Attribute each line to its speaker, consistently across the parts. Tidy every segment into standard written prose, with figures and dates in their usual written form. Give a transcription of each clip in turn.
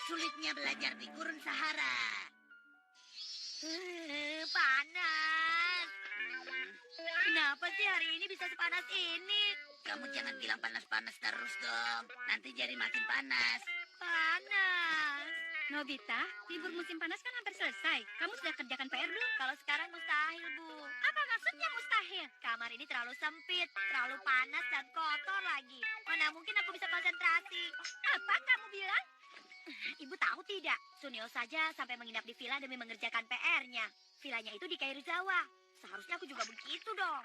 Speaker 1: Sulitnya belajar di gurun Sahara.
Speaker 2: Panas. Kenapa sih hari ini bisa sepanas ini?
Speaker 1: Kamu jangan bilang panas-panas terus dong. Nanti jadi makin panas.
Speaker 2: Panas.
Speaker 3: Nobita, libur musim panas kan hampir selesai. Kamu sudah kerjakan PR belum?
Speaker 2: Kalau sekarang mustahil, Bu.
Speaker 3: Apa maksudnya mustahil?
Speaker 2: Kamar ini terlalu sempit, terlalu panas dan kotor lagi. Mana mungkin aku bisa konsentrasi?
Speaker 3: Apa kamu bilang?
Speaker 2: Ibu tahu tidak, Sunio saja sampai menginap di villa demi mengerjakan PR-nya. Villanya itu di Kairizawa. Seharusnya aku juga begitu dong.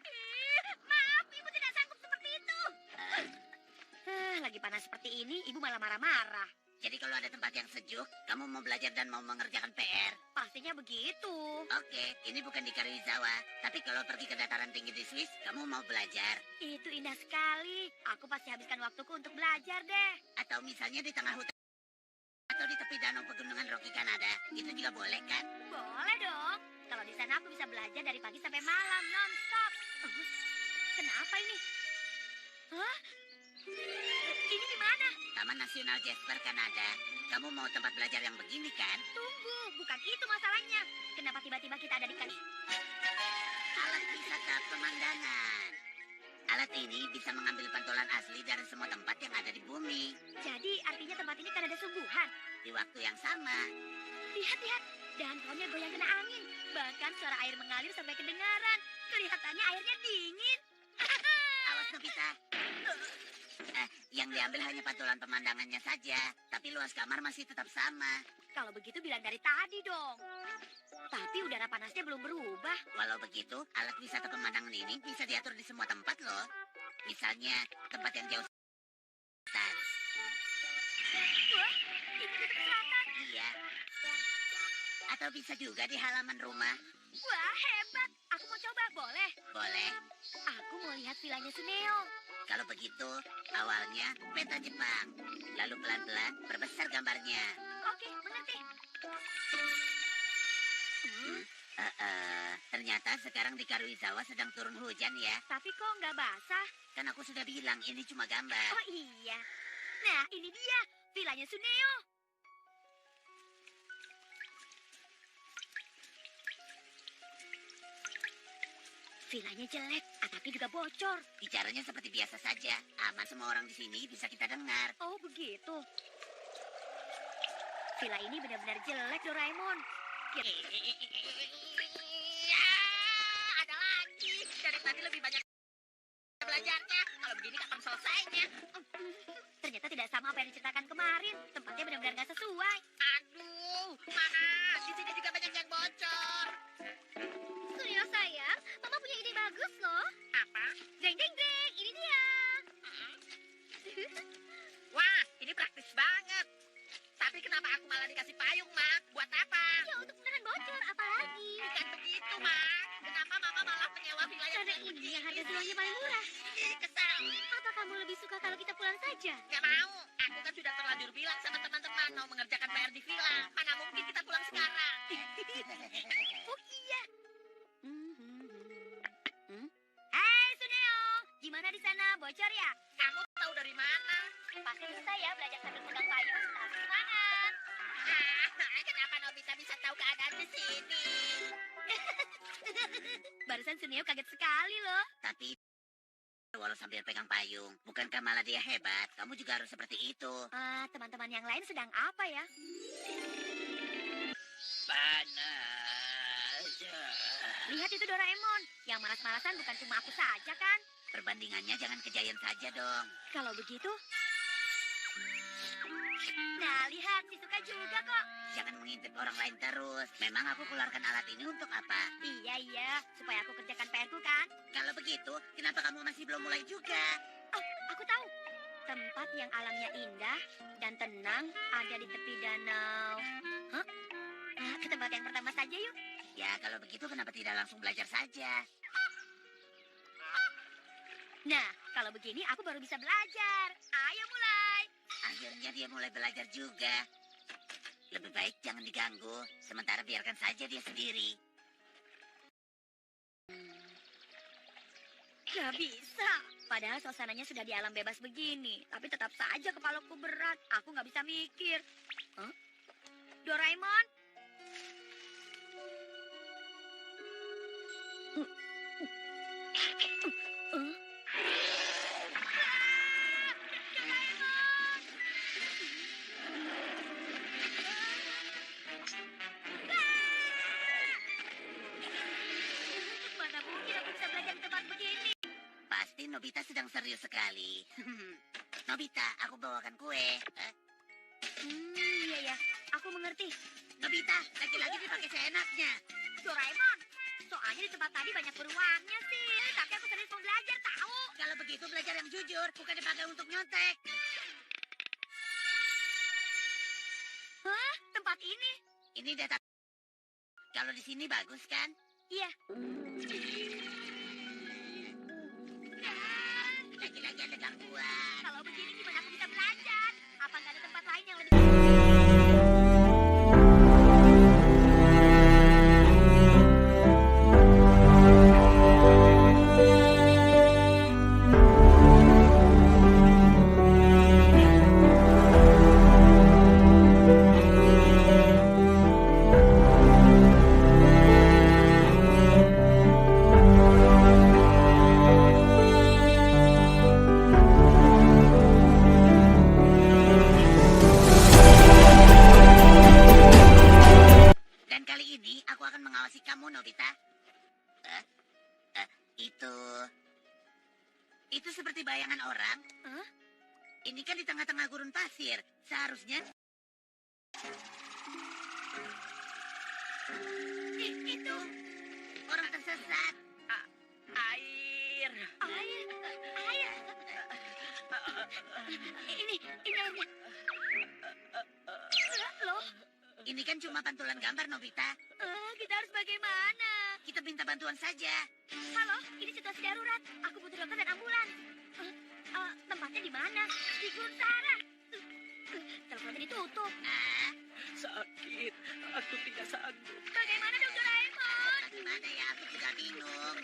Speaker 3: Maaf, ibu tidak sanggup seperti itu.
Speaker 2: Lagi panas seperti ini, ibu malah marah-marah.
Speaker 1: Jadi kalau ada tempat yang sejuk, kamu mau belajar dan mau mengerjakan PR.
Speaker 2: Pastinya begitu.
Speaker 1: Oke, ini bukan di Karuizawa. Tapi kalau pergi ke dataran tinggi di Swiss, kamu mau belajar.
Speaker 2: Itu indah sekali. Aku pasti habiskan waktuku untuk belajar deh.
Speaker 1: Atau misalnya di tengah hutan. Atau di tepi danau pegunungan Rocky Kanada. Itu juga boleh kan?
Speaker 2: Boleh dong. Kalau di sana aku bisa belajar dari pagi sampai malam non-stop. Kenapa ini? Hah? Ini di mana?
Speaker 1: Taman Nasional Jasper, Kanada. Kamu mau tempat belajar yang begini kan?
Speaker 2: Tunggu, bukan itu masalahnya. Kenapa tiba-tiba kita ada di kali?
Speaker 1: Alat wisata pemandangan. Alat ini bisa mengambil pantulan asli dari semua tempat yang ada di bumi.
Speaker 2: Jadi artinya tempat ini kan ada sungguhan.
Speaker 1: Di waktu yang sama.
Speaker 2: Lihat-lihat, dahan-dahannya goyang kena angin. Bahkan suara air mengalir sampai kedengaran. Kelihatannya airnya dingin.
Speaker 1: Awas Nobita. Yang diambil hanya pantulan pemandangannya saja. Tapi luas kamar masih tetap sama.
Speaker 2: Kalau begitu bilang dari tadi dong. Tapi udara panasnya belum berubah.
Speaker 1: Walau begitu, alat wisata pemandangan ini bisa diatur di semua tempat loh. Misalnya, tempat yang jauh selatan.
Speaker 2: Wah, ini di selatan.
Speaker 1: Iya. Atau bisa juga di halaman rumah.
Speaker 2: Wah, hebat. Aku mau coba, boleh?
Speaker 1: Boleh.
Speaker 2: Aku mau lihat villanya Suneo.
Speaker 1: Kalau begitu, awalnya peta Jepang. Lalu pelan-pelan perbesar gambarnya.
Speaker 2: Oke, mengerti.
Speaker 1: Ternyata sekarang di Karuizawa sedang turun hujan ya.
Speaker 2: Tapi kok nggak basah?
Speaker 1: Kan aku sudah bilang ini cuma gambar.
Speaker 2: Oh iya. Nah, ini dia. Villanya Suneo. Villanya jelek, tapi juga bocor.
Speaker 1: Bicaranya seperti biasa saja. Aman, semua orang di sini bisa kita dengar.
Speaker 2: Oh, begitu. Villa ini benar-benar jelek, Doraemon.
Speaker 1: Ada lagi. Dari tadi lebih banyak belajarnya. Kalau begini kapan selesainya?
Speaker 2: Ternyata tidak sama apa yang diceritakan kemarin. Tempatnya benar-benar nggak sesuai.
Speaker 1: Aduh, mana? Di sini juga banyak yang bocor.
Speaker 3: Sunio sayang, Mama punya ide bagus loh.
Speaker 1: Apa?
Speaker 3: Deng deng deng, ini dia.
Speaker 1: Wah, ini praktis banget. Tapi kenapa aku malah dikasih payung, Mak? Buat apa?
Speaker 3: Ya untuk beneran bocor, apalagi.
Speaker 1: Bukan begitu, Mak. Kenapa Mama malah menyewa villa yang
Speaker 3: Karena ini yang harga jualnya paling murah.
Speaker 1: Ih, kesal.
Speaker 3: Apa kamu lebih suka kalau kita pulang saja?
Speaker 1: Gak mau. Aku kan sudah terlanjur bilang sama teman-teman mau mengerjakan PR di villa. Mana mungkin kita pulang sekarang.
Speaker 2: Oh iya. Hai Suneo, gimana di sana? Bocor ya?
Speaker 1: Kamu tahu dari mana?
Speaker 2: Pasti bisa ya belajar sambil pegang payung. Tapi semangat.
Speaker 1: Kenapa Nobita bisa tahu keadaan di sini?
Speaker 2: Barusan Suneo kaget sekali loh.
Speaker 1: Tapi walau sambil pegang payung, bukankah malah dia hebat? Kamu juga harus seperti itu.
Speaker 2: Teman-teman yang lain sedang apa ya?
Speaker 1: Panas.
Speaker 2: Lihat itu Doraemon. Yang maras-marasan bukan cuma aku saja kan?
Speaker 1: Perbandingannya jangan ke Giant saja dong.
Speaker 2: Kalau begitu... Nah, lihat. Shizuka juga kok.
Speaker 1: Jangan mengintip orang lain terus. Memang aku keluarkan alat ini untuk apa?
Speaker 2: Iya. Supaya aku kerjakan PR-ku kan?
Speaker 1: Kalau begitu, kenapa kamu masih belum mulai juga?
Speaker 2: Oh, aku tahu. Tempat yang alamnya indah dan tenang ada di tepi danau. Hah? Ke tempat yang pertama saja yuk.
Speaker 1: Ya, kalau begitu kenapa tidak langsung belajar saja?
Speaker 2: Nah, kalau begini aku baru bisa belajar. Ayo mulai.
Speaker 1: Akhirnya dia mulai belajar juga. Lebih baik jangan diganggu. Sementara biarkan saja dia sendiri.
Speaker 2: Gak bisa. Padahal suasananya sudah di alam bebas begini. Tapi tetap saja kepalaku berat. Aku gak bisa mikir. Hah? Doraemon. Mana mungkin aku bisa belajar di tempat begini?
Speaker 1: Pasti Nobita sedang serius sekali. Nobita, aku bawakan kue.
Speaker 2: Iya ya, aku mengerti.
Speaker 1: Nobita, lagi-lagi dipakai seenaknya.
Speaker 2: Doraemon, soalnya di tempat tadi banyak beruangnya sih. Tapi aku serius mau belajar, tahu?
Speaker 1: Kalau begitu belajar yang jujur, bukan dipakai untuk nyontek.
Speaker 2: Hah? Tempat ini?
Speaker 1: Ini data. Kalau di sini bagus kan?
Speaker 2: Iya.
Speaker 1: Lagi-lagi ada gangguan.
Speaker 2: Kalau begini gimana aku bisa belajar? Apa nggak ada tempat lain yang lebih...
Speaker 1: Dan kali ini aku akan mengawasi kamu, Nobita. Itu... Itu seperti bayangan orang.
Speaker 2: Hah?
Speaker 1: Ini kan di tengah-tengah gurun pasir. Seharusnya... Itu... Orang tersesat.
Speaker 4: Air.
Speaker 2: Air. Ini airnya. Loh,
Speaker 1: Ini kan cuma pantulan gambar, Nobita.
Speaker 2: kita harus bagaimana?
Speaker 1: Kita minta bantuan saja.
Speaker 2: Halo, ini situasi darurat. Aku butuh dokter dan ambulans. Tempatnya di mana? Di Gunung Sahara. Teleponnya ditutup.
Speaker 4: Sakit. Aku tidak sanggup.
Speaker 2: Bagaimana dong Doraemon?
Speaker 1: Gimana ya? Aku juga bingung.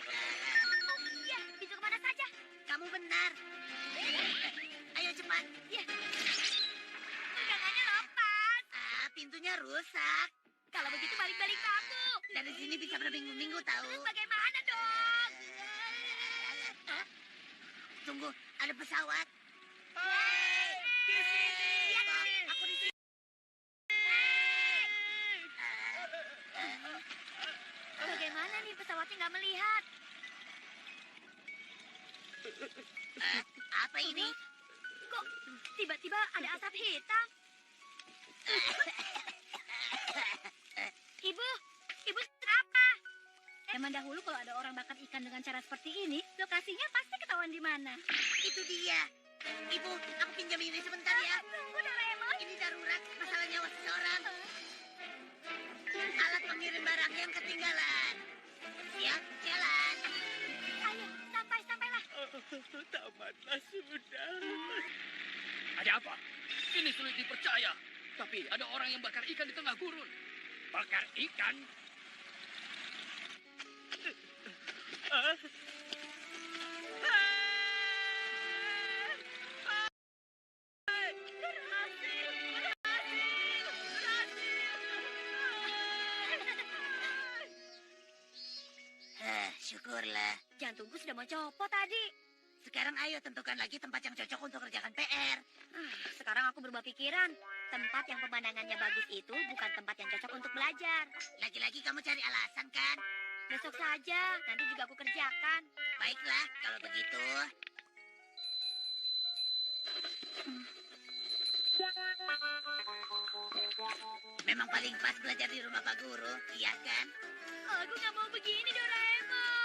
Speaker 2: Iya, bisa kemana saja?
Speaker 1: Kamu benar. Ayo cepat.
Speaker 2: Iya. Pegangannya lepas.
Speaker 1: Pintunya rusak.
Speaker 2: Kalau begitu balik-balik kamu.
Speaker 1: Dari sini bisa berminggu-minggu tahu.
Speaker 2: Terus bagaimana dong?
Speaker 1: Tunggu, ada pesawat.
Speaker 4: Di sini.
Speaker 1: Aku di sini.
Speaker 2: Bagaimana nih pesawatnya nggak melihat?
Speaker 1: Apa ini?
Speaker 2: Kok tiba-tiba ada asap hitam? Ibu apa?
Speaker 3: Zaman dahulu kalau ada orang bakar ikan dengan cara seperti ini, lokasinya pasti ketahuan di mana.
Speaker 1: Itu dia. Ibu, aku pinjam ini sebentar ya.
Speaker 2: Tunggu Doraemon.
Speaker 1: Ini darurat, masalah nyawa seseorang. Alat pengirim barang yang ketinggalan. Ya, jalan.
Speaker 2: Ayo, sampailah.
Speaker 4: Tamatlah sudah. Ada apa? Ini sulit dipercaya. Tapi ada orang yang bakar ikan di tengah gurun. Bakar ikan?
Speaker 1: Syukurlah.
Speaker 2: Jantungku sudah mau copot tadi.
Speaker 1: Sekarang ayo tentukan lagi tempat yang cocok untuk kerjakan PR.
Speaker 2: Sekarang aku berubah pikiran. Tempat yang pemandangannya bagus itu bukan tempat yang cocok untuk belajar.
Speaker 1: Lagi-lagi kamu cari alasan kan?
Speaker 2: Besok saja, nanti juga aku kerjakan.
Speaker 1: Baiklah, kalau begitu. Memang paling pas belajar di rumah Pak Guru, iya kan?
Speaker 2: Aku nggak mau begini, Doraemon.